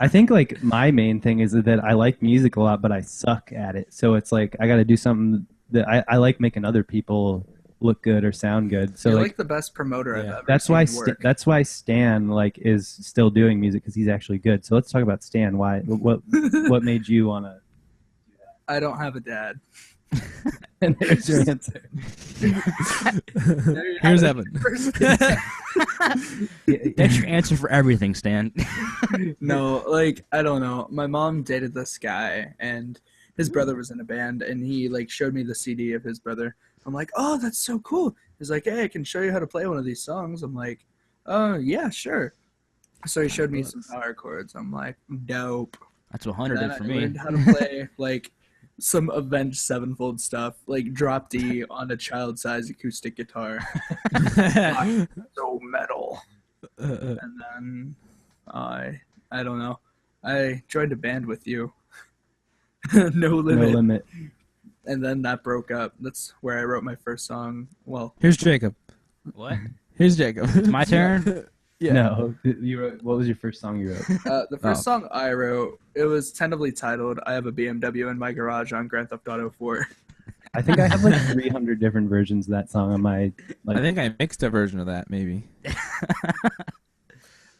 I think like my main thing is that I like music a lot, but I suck at it. So it's like I got to do something that I like making other people look good or sound good. So You're like like the best promoter I've ever that's seen why work. Stan like is still doing music because he's actually good. So let's talk about Stan. Why? What made you want to? I don't have a dad. And there's your answer. Here's Evan. That's your answer for everything, Stan. No, like, I don't know. My mom dated this guy, and his brother was in a band, and he, like, showed me the CD of his brother. I'm like, oh, that's so cool. He's like, hey, I can show you how to play one of these songs. I'm like, oh, yeah, sure. So he showed me some power chords. I'm like, dope. That's what Hunter did for I me. learned how to play, like, some Avenged Sevenfold stuff, like drop D on a child-sized acoustic guitar. So metal. And then I don't know. I joined a band with you. No Limit. No Limit. And then that broke up. That's where I wrote my first song. Well, Here's Jacob. What? Here's Jacob. It's my turn? Yeah. No, you wrote. What was your first song you wrote? the first song I wrote, it was tentatively titled "I Have a BMW in My Garage" on Grand Theft Auto 4. I think I have like 300 different versions of that song on my. Like, I think I mixed a version of that, maybe.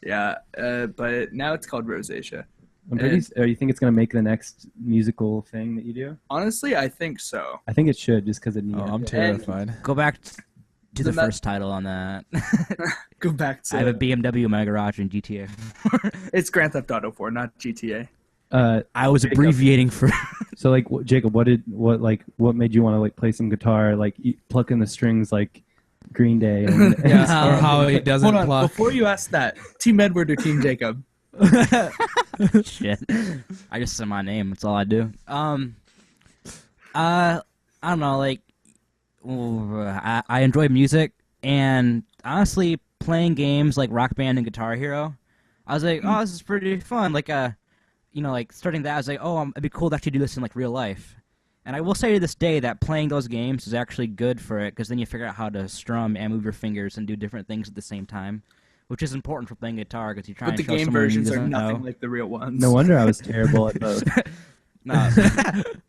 Yeah, but now it's called Rosacea. Or you think it's gonna make the next musical thing that you do? Honestly, I think so. I think it should, just because it needs. Oh, I'm terrified. Go back to the The first title on that. Go back to I have a BMW in my garage in GTA. It's Grand Theft Auto 4, not GTA. I was abbreviating for. So like, Jacob, what made you want to like play some guitar, like plucking the strings like Green Day? And, Yeah, or how he doesn't Hold on, pluck. before you ask that, Team Edward or Team Jacob? Shit. I just said my name. That's all I do. I don't know. Like, I enjoy music, and honestly, playing games like Rock Band and Guitar Hero, I was like, oh, this is pretty fun. Like, like starting that, I was like, oh, it'd be cool to actually do this in like real life. And I will say to this day that playing those games is actually good for it, because then you figure out how to strum and move your fingers and do different things at the same time, which is important for playing guitar, because you're trying But to the show game someone who versions are doesn't nothing know. like the real ones. No wonder I was terrible at both. No,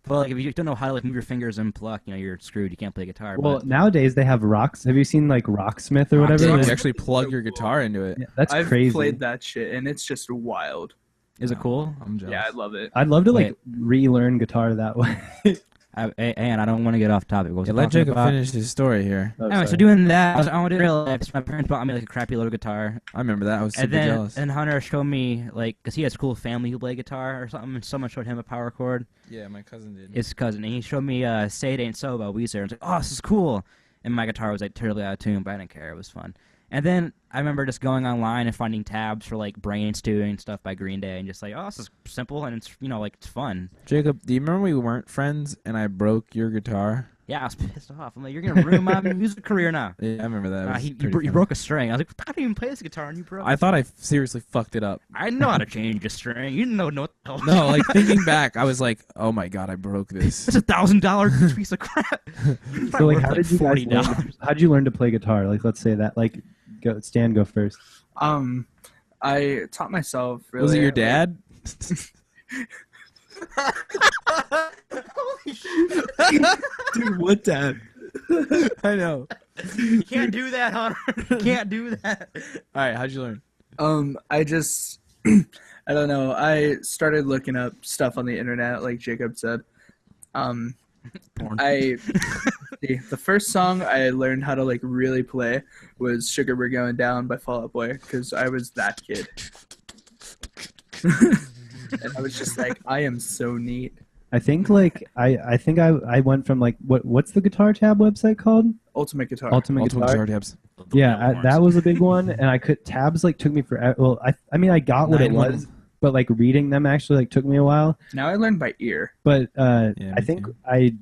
but like if you don't know how to like move your fingers and pluck, you're screwed. You can't play guitar. Well, but nowadays they have rocks. Have you seen like Rocksmith or whatever? Yeah, you Rocksmith. actually plug your guitar into it. Yeah, that's I've crazy. played that shit, and it's just wild. is it cool? I'm jealous. Yeah, I love it. I'd love to like Wait. relearn guitar that way. And I don't want to get off topic. What was Yeah, I let talking Jacob about? finish his story here. Oh, Anyway, so sorry. doing that, I wanted to real life. My parents bought me like a crappy little guitar, I remember that. I was super and then jealous. and Hunter showed me like, cause he has a cool family who play guitar or something. And someone showed him a power chord. Yeah, my cousin did. His cousin, and he showed me "Say It Ain't So" by Weezer. And I was like, oh, this is cool. And my guitar was like terribly out of tune, but I didn't care. It was fun. And then I remember just going online and finding tabs for like Brain Stewing stuff by Green Day, and just like, oh, this is simple and it's like it's fun. Jacob, do you remember we weren't friends and I broke your guitar? Yeah, I was pissed off. I'm like, you're gonna ruin my music career now. Yeah, I remember that. It was He pretty funny. broke a string. I was like, I didn't even play this guitar, and you broke. I thought I seriously fucked it up. I know how to change a string. You didn't know what the hell. No, like thinking back, I was like, "Oh my god, I broke this." It's $1,000 piece of crap. So like, how did you guys learn? How'd you learn to play guitar? Like, let's say that. Like, Stan, go first. I taught myself. Really, Was it your dad? Dude, what dad? I know. You can't do that, Hunter. You can't do that. All right, how'd you learn? I just, I don't know. I started looking up stuff on the internet, like Jacob said. Porn. The first song I learned how to like really play was "Sugar We're Going Down" by Fall Out Boy, because I was that kid. And I was just like, I am so neat. I think like I think I went from like what's the guitar tab website called? Ultimate Guitar. Ultimate Ultimate Guitar. guitar tabs. Yeah, that was a big one, and I could tabs like took me forever. Well, I mean I got what it 911. was, but like reading them actually like took me a while. Now I learned by ear. But Yeah, I me think too. I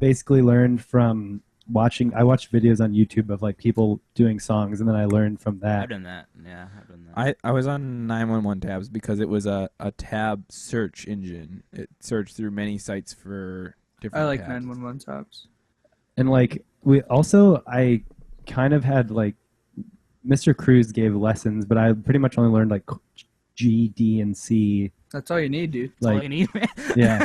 basically learned from watching. I watched videos on YouTube of like people doing songs, and then I learned from that. I've done that. Yeah, I've done that. I was on 911 tabs because it was a tab search engine. It searched through many sites for different I like tabs. 911 tops. And like I kind of had like Mr. Cruz gave lessons, but I pretty much only learned like G, D, and C. That's all you need, dude. That's all Like you need, man. yeah,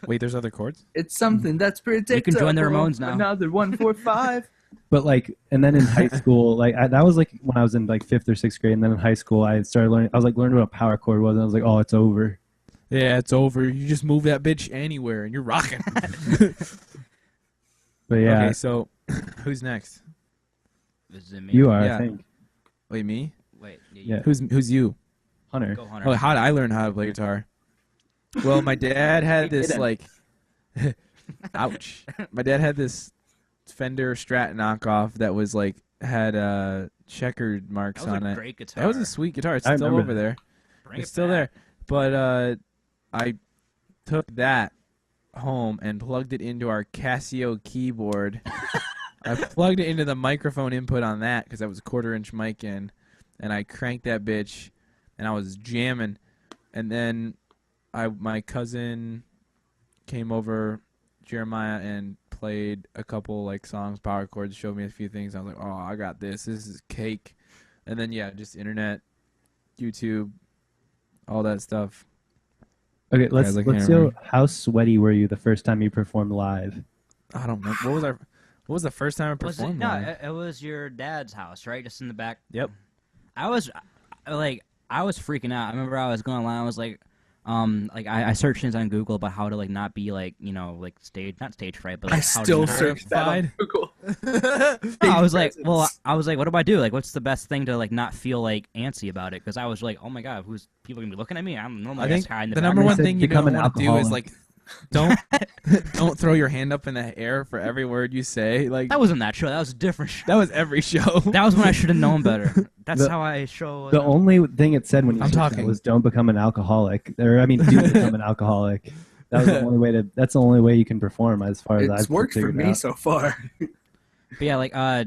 Wait, there's other chords? It's something that's predictable. join the Ramones now. Another 145. but like and then in high school, like that was like when I was in like 5th or 6th grade, and then in high school I started learning. I was like learning what a power chord was, and I was like, oh, it's over. Yeah, it's over. You just move that bitch anywhere and you're rocking. But yeah, Okay, so who's next? Is it me? you are. Yeah. I think Wait, me? Wait. Yeah. Who's you? Hunter. Go, Hunter. Oh, how did I learn how to play guitar? Well, my dad had this didn't. like, ouch. My dad had this Fender Strat knockoff that was like had checkered marks That was on a it. great guitar. That was a sweet guitar. It's I still remember over that. there. Bring It's it still back. there. But I took that home and plugged it into our Casio keyboard. I plugged it into the microphone input on that because that was a 1/4-inch mic in, and I cranked that bitch, and I was jamming. And then my cousin came over, Jeremiah, and played a couple like songs, power chords, showed me a few things. I was like, oh, I got this. This is cake. And then yeah, just internet, YouTube, all that stuff. Okay, let's I can't see. remember. How sweaty were you the first time you performed live? I don't know. What was the first time I Was it, performed? no, live? it was your dad's house, right? Just in the back. Yep. I was freaking out. I remember I was going online. I was like, I searched things on Google about how to like not be like like not stage fright, but like, I how to still not- searched that on Google. No, I was like, what do I do? Like, what's the best thing to like not feel like antsy about it? Because I was like, oh my god, who's people gonna be looking at me? I'm normally I this think guy in the the back. number one said thing you become don't an want to do is alcoholic. like don't throw your hand up in the air for every word you say. Like That wasn't that show. That was a different show. that was every show. That was when I should have known better. That's The- how I show. The only thing it said when you I'm searched that talking. was "Don't become an alcoholic," or I mean, "Do become an alcoholic." That was the only way to. That's the only way you can perform, as far as It's I've worked for figured me out. so far. But yeah,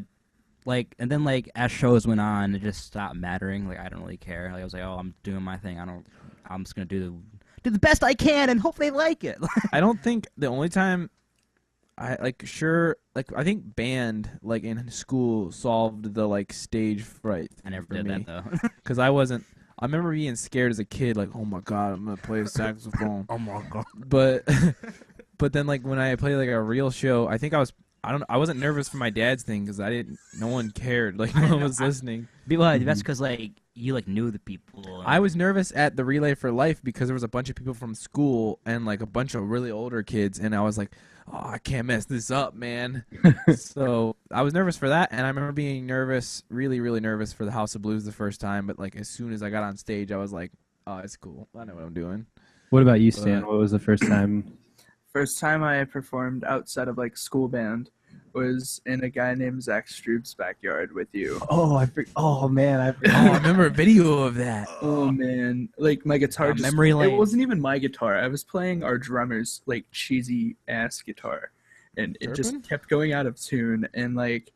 and then like as shows went on, it just stopped mattering. Like I don't really care. Like I was like, oh, I'm doing my thing. I'm just gonna do the best I can and hope they like it. I don't think the only time I I think band like in school solved the like stage fright. I never for did me. that though. Because I remember being scared as a kid, like, oh my god, I'm gonna play a saxophone. Oh my god. But but then like when I played like a real show, I wasn't nervous for my dad's thing because no one cared, like no one was listening. That's because like you like knew the people. I was nervous at the Relay for Life because there was a bunch of people from school and like a bunch of really older kids, and I was like, oh, I can't mess this up, man. So I was nervous for that, and I remember being nervous, really, really nervous for the House of Blues the first time, but like as soon as I got on stage, I was like, oh, it's cool. I know what I'm doing. What about you, Stan? What was the first time? First time I performed outside of like school band was in a guy named Zach Stroop's backyard with you. Oh man, I remember a video of that. Oh man, like my guitar just memory lane. It wasn't even my guitar. I was playing our drummer's like cheesy ass guitar, and it just kept going out of tune. And like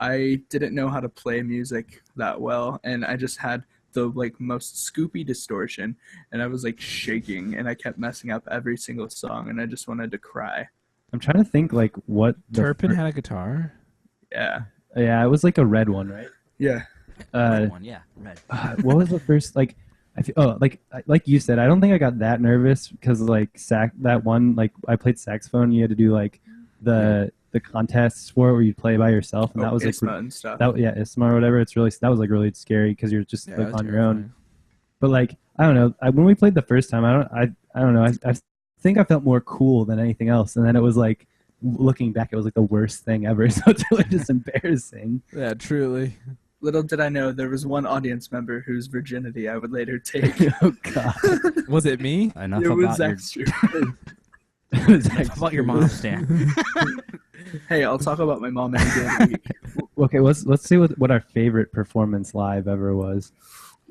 I didn't know how to play music that well, and I just had the like most scoopy distortion, and I was like shaking, and I kept messing up every single song, and I just wanted to cry. I'm trying to think like what Turpin had a guitar. Yeah. Yeah, it was like a red one, right? Yeah. Red one, yeah, red. What was the first like? Like you said, I don't think I got that nervous because like that one like I played saxophone. You had to do like the contests for it where you play by yourself, and that was like ISMA and stuff. ISMA or whatever. That was like really scary because you're just Yeah, like that's on your own. terrifying. But like I don't know, when we played the first time, I don't know. I think I felt more cool than anything else, and then it was like looking back, it was like the worst thing ever. So it's really just embarrassing. Yeah, truly. Little did I know there was one audience member whose virginity I would later take. Oh god, Was it me? Enough It was about your, Zach Stroop. enough about your mom, Stan. Hey, I'll talk about my mom any day of the week. Okay, let's see what our favorite performance live ever was.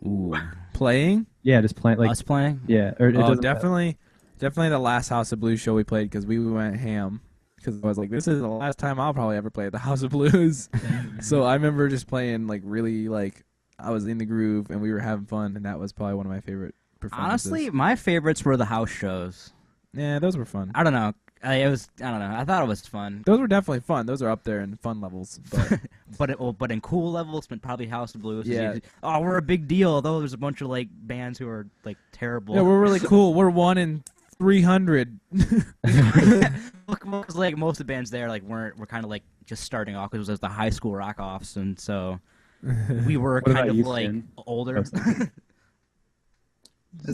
Ooh. Playing? Yeah, just playing like Us playing? yeah, or it Oh, doesn't definitely the last House of Blues show we played because we went ham. Because I was like, this is the last time I'll probably ever play at the House of Blues. So I remember just playing like really like I was in the groove and we were having fun, and that was probably one of my favorite performances. Honestly, my favorites were the house shows. Yeah, those were fun. I don't know. I don't know. I thought it was fun. Those were definitely fun. Those are up there in fun levels. But But in cool levels, probably House of Blues. Yeah. Oh, we're a big deal. Although there's a bunch of like bands who are like terrible. yeah, we're really cool. We're 1 in 300. Because like most of the bands there like were kind of like just starting off because it was the high school rock offs, and so we were What kind about of you, like Stan? older. Is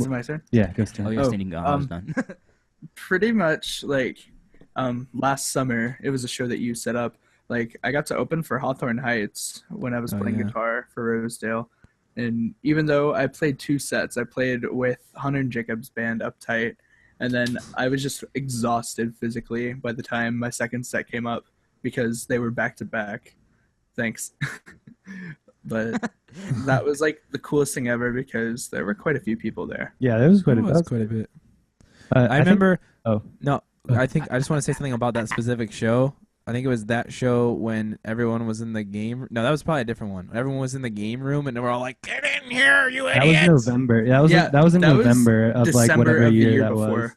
it my turn? yeah, go Stan. Oh, you're standing gone. I was done. Pretty much like last summer, it was a show that you set up. Like I got to open for Hawthorne Heights when I was playing yeah. guitar for Rosedale. And even though I played 2 sets, I played with Hunter and Jacob's band Uptight. And then I was just exhausted physically by the time my second set came up because they were back to back. Thanks. But that was like the coolest thing ever because there were quite a few people there. Yeah, there was quite It a was bit. quite a bit. I I remember. Oh. No, I think I just want to say something about that specific show. I think it was that show when everyone was in the game. No, that was probably a different one. Everyone was in the game room and they were all like, "Get in here, you That idiots!" was November. That was Yeah, that was in that was November of like December whatever of the year year that before. was.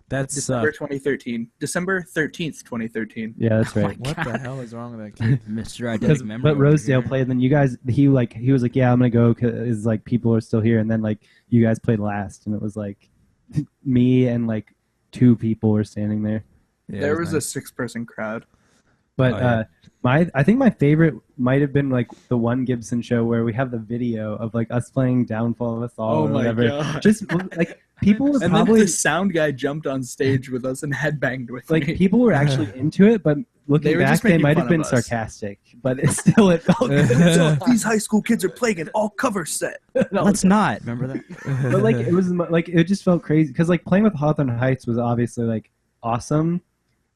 That's December 2013. December 13th, 2013. Yeah, that's Oh my right. what the God. hell is wrong with that kid? Mr. Because Eidetic memory. but over Rosedale here. played, and then you guys he was like, yeah, I'm gonna go because like people are still here, and then like you guys played last, and it was like me and like 2 people were standing there. Yeah, There it was nice. a 6-person crowd. But Oh, yeah. I think my favorite might have been like the one Gibson show where we have the video of like us playing Downfall of Us All or whatever. god. Just like people were And probably then the sound guy jumped on stage with us and headbanged with like me. people were actually into it, but They looking were back, just they making might have fun been of us. sarcastic. But it felt good. So these high school kids are playing an all cover set. Let's not remember that. But like it was like it just felt crazy because like playing with Hawthorne Heights was obviously like awesome,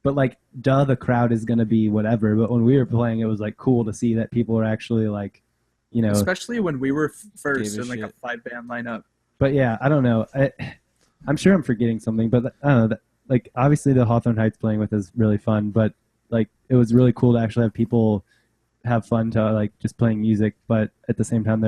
but like the crowd is gonna be whatever. But when we were playing, it was like cool to see that people were actually like, Especially when we were first Gave a in like a shit. 5-band lineup. But yeah, I don't know. I'm sure I'm forgetting something, but I don't know. Like obviously the Hawthorne Heights playing with is really fun, but like it was really cool to actually have people have fun to like just playing music, but at the same time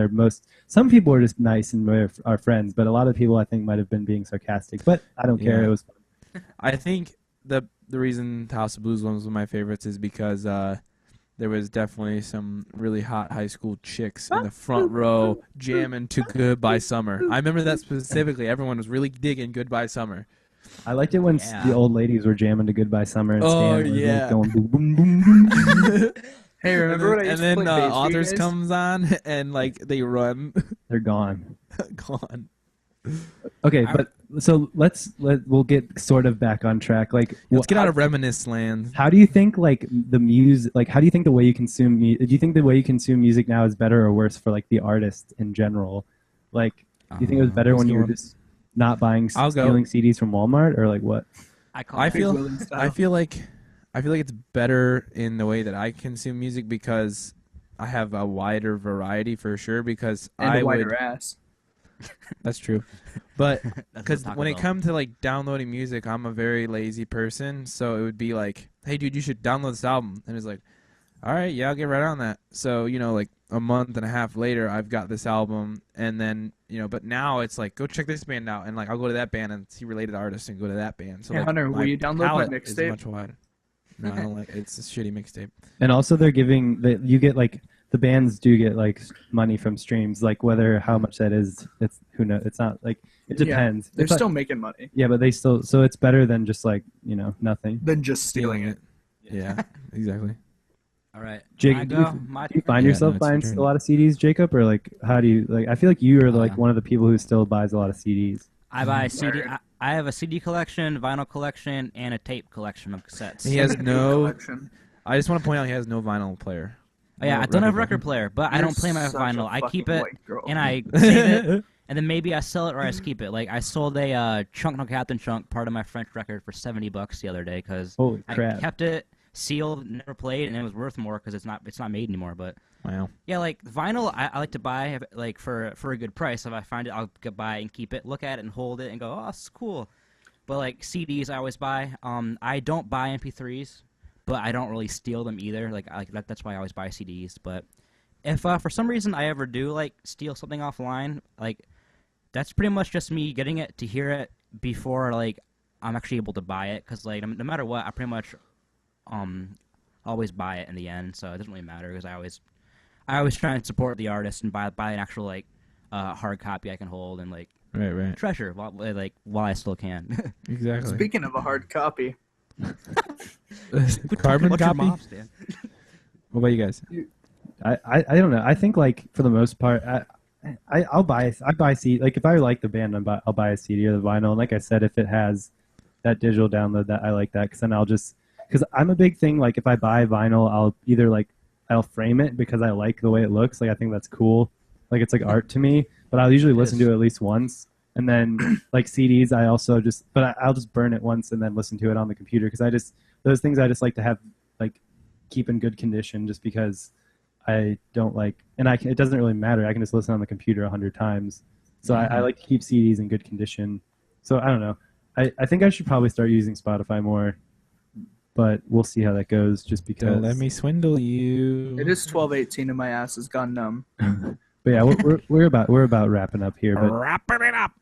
some people are just nice and we're our friends, but a lot of people I think might have been being sarcastic, but I don't care. Yeah. It was fun. I think the reason House of Blues one was one of my favorites is because there was definitely some really hot high school chicks in the front row jamming to Goodbye Summer. I remember that specifically. Everyone was really digging Goodbye Summer. I liked it when the old ladies were jamming to Goodbye Summer and Stanley was like, going boom boom boom boom. Hey, remember when I used And to then play bass for you Authors guys? comes on and like they run. They're gone. Gone. Okay, but so we'll get sort of back on track. Like, Let's get out of reminisce land. how do you think like the music? Like, how do you think the way you consume music? Do you think the way you consume music now is better or worse for like the artist in general? Like, do you think it was better when you were just not buying stealing CDs from Walmart, or like what? I feel like it's better in the way that I consume music because I have a wider variety for sure. Because And a wider ass. That's true, but That's because what when it Taco Bell. comes to like downloading music, I'm a very lazy person. So it would be like, hey, dude, you should download this album, and it's like, all right, yeah, I'll get right on that. So like a month and a half later, I've got this album, and then but now it's like, go check this band out, and like I'll go to that band and see related artists and go to that band. So Hey, like, Hunter, will you download my palette is mixtape? much wider. No, I don't like it's a shitty mixtape. And also, they're giving that you get like the bands do get like money from streams, like whether how much that is, it's who knows. It's not like it depends. They're It's still like, making money. yeah, but they still so it's better than just like nothing. Than just stealing it. Yeah, exactly. All right. Jacob, do you find yourself buying a lot of CDs, Jacob, or like how do you like? I feel like you are like one of the people who still buys a lot of CDs. I buy CD. I have a CD collection, vinyl collection, and a tape collection of cassettes. He has no. Collection. I just want to point out he has no vinyl player. Oh, yeah, No I don't have a record record player, but I You're don't play my such a vinyl. I keep fucking it white girl. and I save it, and then maybe I sell it or I just keep it. Like I sold a Chunk No Captain Chunk, part of my French record, for $70 the other day because Holy I crap! kept it sealed, never played, and it was worth more because it's not made anymore. But Wow. yeah, like vinyl, I like to buy like for a good price. If I find it, I'll buy and keep it, look at it, and hold it, and go, oh, it's cool. But like CDs, I always buy. I don't buy MP3s, but I don't really steal them either. That's why I always buy CDs. But if for some reason I ever do like steal something offline, like that's pretty much just me getting it to hear it before like I'm actually able to buy it. Because like no matter what, I pretty much always buy it in the end. So it doesn't really matter because I always try and support the artist and buy an actual like hard copy I can hold and like Right. treasure while I still can. Exactly. Speaking of a hard copy, Carbon What's your copy. mobs, Dan? What about you guys? I don't know. I think like for the most part, I buy CD. Like if I like the band, I'll buy a CD or the vinyl. And like I said, if it has that digital download, that I like that because then I'll just because I'm a big thing. Like if I buy vinyl, I'll either like I'll frame it because I like the way it looks. Like I think that's cool. Like it's like art to me. But I'll usually listen to it at least once. And then like CDs, I also I'll just burn it once and then listen to it on the computer because those things I just like to have like keep in good condition just because I don't like it doesn't really matter. I can just listen on the computer 100 times. So I like to keep CDs in good condition. So I don't know. I think I should probably start using Spotify more, but we'll see how that goes. Just because. Don't let me swindle you. it is 12:18 and my ass has gone numb. But yeah, we're about wrapping up here. But Wrapping it up.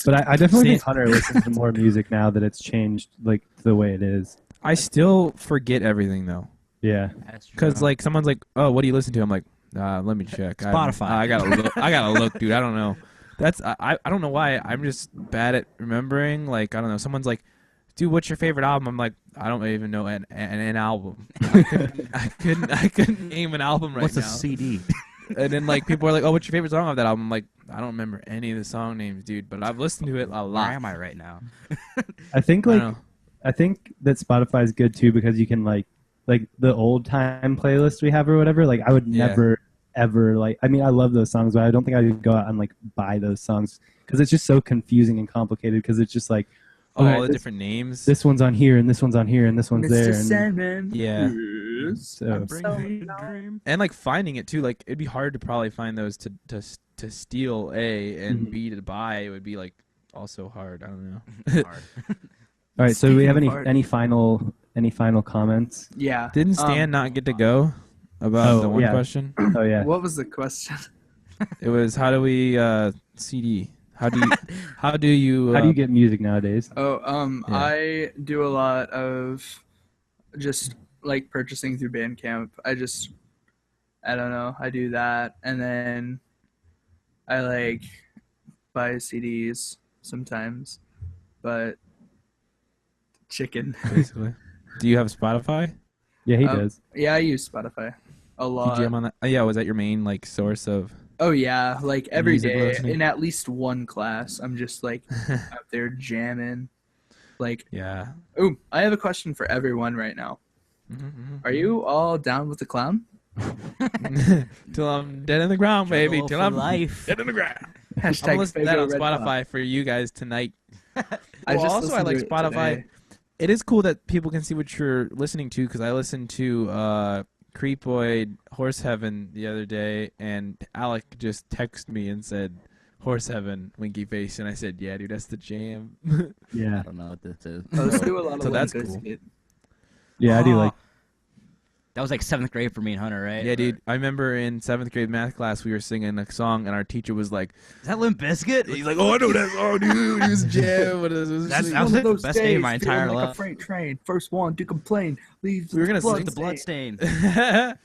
but I definitely think Hunter listens to more music now that it's changed like the way it is. I still forget everything though. Yeah. Because like someone's like, "Oh, what do you listen to?" I'm like, "Let me check." Spotify. I gotta look. I gotta look, dude. I don't know. I don't know why. I'm just bad at remembering. Like I don't know. Someone's like, "Dude, what's your favorite album?" I'm like, I don't even know an album. I couldn't name an album right What's now. a CD? And then like people are like, "Oh, what's your favorite song of that album?" I'm like, I don't remember any of the song names, dude. But I've listened to it a Where lot. am I right now? I think I like don't know. I think that Spotify is good too because you can like the old time playlist we have or whatever. Like I would never ever like. I mean, I love those songs, but I don't think I would go out and like buy those songs because it's just so confusing and complicated. Because it's just like All the different names. this one's on here and this one's on here and this one's there. Mr. And Sandman. Yeah. so And like finding it too, like it'd be hard to probably find those to steal A and B to buy. It would be like also hard. I don't know. Hard. All right. So do we have Speaking of any final comments? Yeah. Didn't Stan not get to go about the one yeah. question? Oh yeah. What was the question? It was how do we CD? How do you How do you get music nowadays? Oh, Yeah. I do a lot of just like purchasing through Bandcamp. I don't know. I do that, and then I like buy CDs sometimes, but chicken. basically? Do you have Spotify? Yeah, he Um, does. Yeah, I use Spotify a Do you lot. jam on that? Oh, yeah, was that your main like source of? Oh yeah, like every Music day listening? in at least one class, I'm just like out there jamming. Like, Yeah. oh, I have a question for everyone right now. Are you all down with the clown? Till I'm dead in the ground, baby. Juggalo Till for I'm life. dead in the ground. I'm Hashtag gonna listen to that on Fago Red Spotify Cloud. for you guys tonight. I Well, just also I listened like to it Spotify. today. It is cool that people can see what you're listening to because I listened to Creepoid Horse Heaven the other day, and Alec just texted me and said Horse Heaven winky face, and I said, "Yeah, dude, that's the jam." Yeah. I don't know what this is. I listen to a lot of So that's Limp cool. Bizkit. Yeah, I do like. That was like 7th grade for me and Hunter, right? Yeah, dude. I remember in 7th grade math class we were singing a song, and our teacher was like, Is that Limp Bizkit? "He's like, oh, I know that song, dude. It was a jam." What is this? That's- It's that was one like of the those best day of days my feeling entire like a life. freight train. First one to complain leaves We were gonna blood sing The the stain. bloodstain. That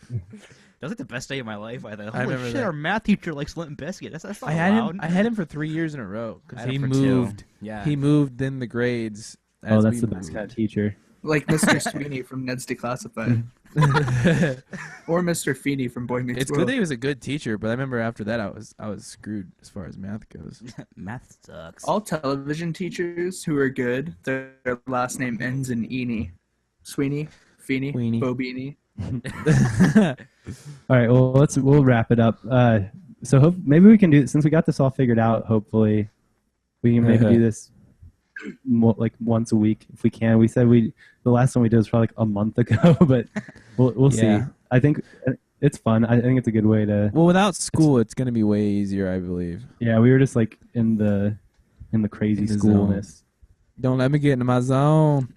was like the best day of my life. I thought, I holy remember shit, that. our math teacher likes Limp Bizkit. That's not I had allowed. him. I had him for 3 years in a row I because had he it for 2. moved. Yeah. He moved in the grades. Oh, as that's we the best moved. kind of teacher. Like Mr. Sweeney from Ned's Declassified. Or Mr. Feeney from Boy Meets It's World. good that he was a good teacher, but I remember after that I was screwed as far as math goes. Math sucks. All television teachers who are good, their last name ends in Eeny. Sweeney, Feeney, Sweeney. Bobini. All right, well we'll wrap it up. So maybe we can do, since we got this all figured out. Hopefully, we can maybe do this like once a week if we can. We said the last one we did was probably like a month ago, but we'll see. Yeah. I think it's fun. I think it's a good way to. Well, without school, it's gonna be way easier, I believe. Yeah, we were just like in the crazy In the schoolness. Don't let me get into my zone.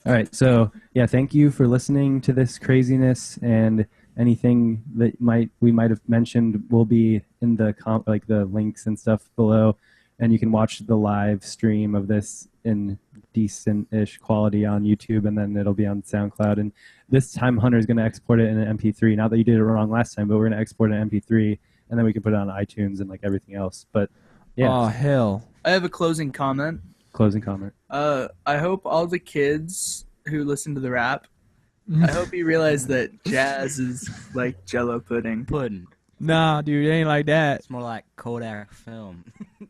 All right, so yeah, thank you for listening to this craziness, and anything that we might have mentioned will be in the like the links and stuff below, and you can watch the live stream of this in decent-ish quality on YouTube, and then it'll be on SoundCloud. And this time, Hunter's going to export it in an MP3. Not that you did it wrong last time, but we're going to export an MP3, and then we can put it on iTunes and like everything else. But yeah, Oh hell. I have a closing comment. closing comment. I hope all the kids who listen to the rap, I hope you realize that jazz is like Jello pudding. Pudding. Nah, dude, it ain't like that. It's more like Kodak film.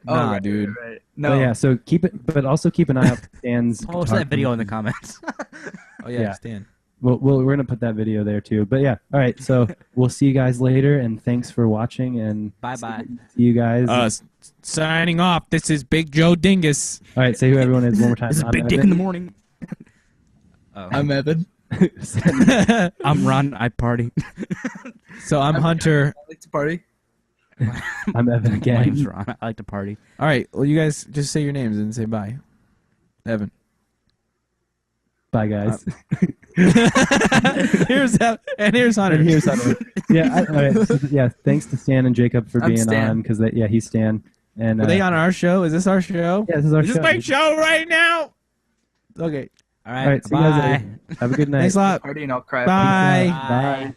Nah, right, dude. Right. No, No, yeah. So but also keep an eye out for Stan's. Post guitar that video in the comments. Oh yeah, Yeah. Stan. We're gonna put that video there too. But yeah, all right. So we'll see you guys later, and thanks for watching. And Bye-bye. See you guys. Signing off. This is Big Joe Dingus. All right, say who everyone is one more time. This is I'm Big Dick in the morning. Oh. I'm Evan. I'm Ron. I party. So I'm Hunter. I like to party. I'm Evan My name's again. Ron. I like to party. All right. Well, you guys just say your names and say bye. Evan. Bye, guys. Here's Hunter. And here's Hunter. Yeah, all right. So, yeah, thanks to Stan and Jacob for I'm being Stan. on, because he's Stan. And Are they on our show? Is this our show? Yeah, this is our Is this show. my show right now? Okay. All All right, see you guys bye. later. Have a good night. Thanks a lot. Party and I'll cry. Bye. Bye.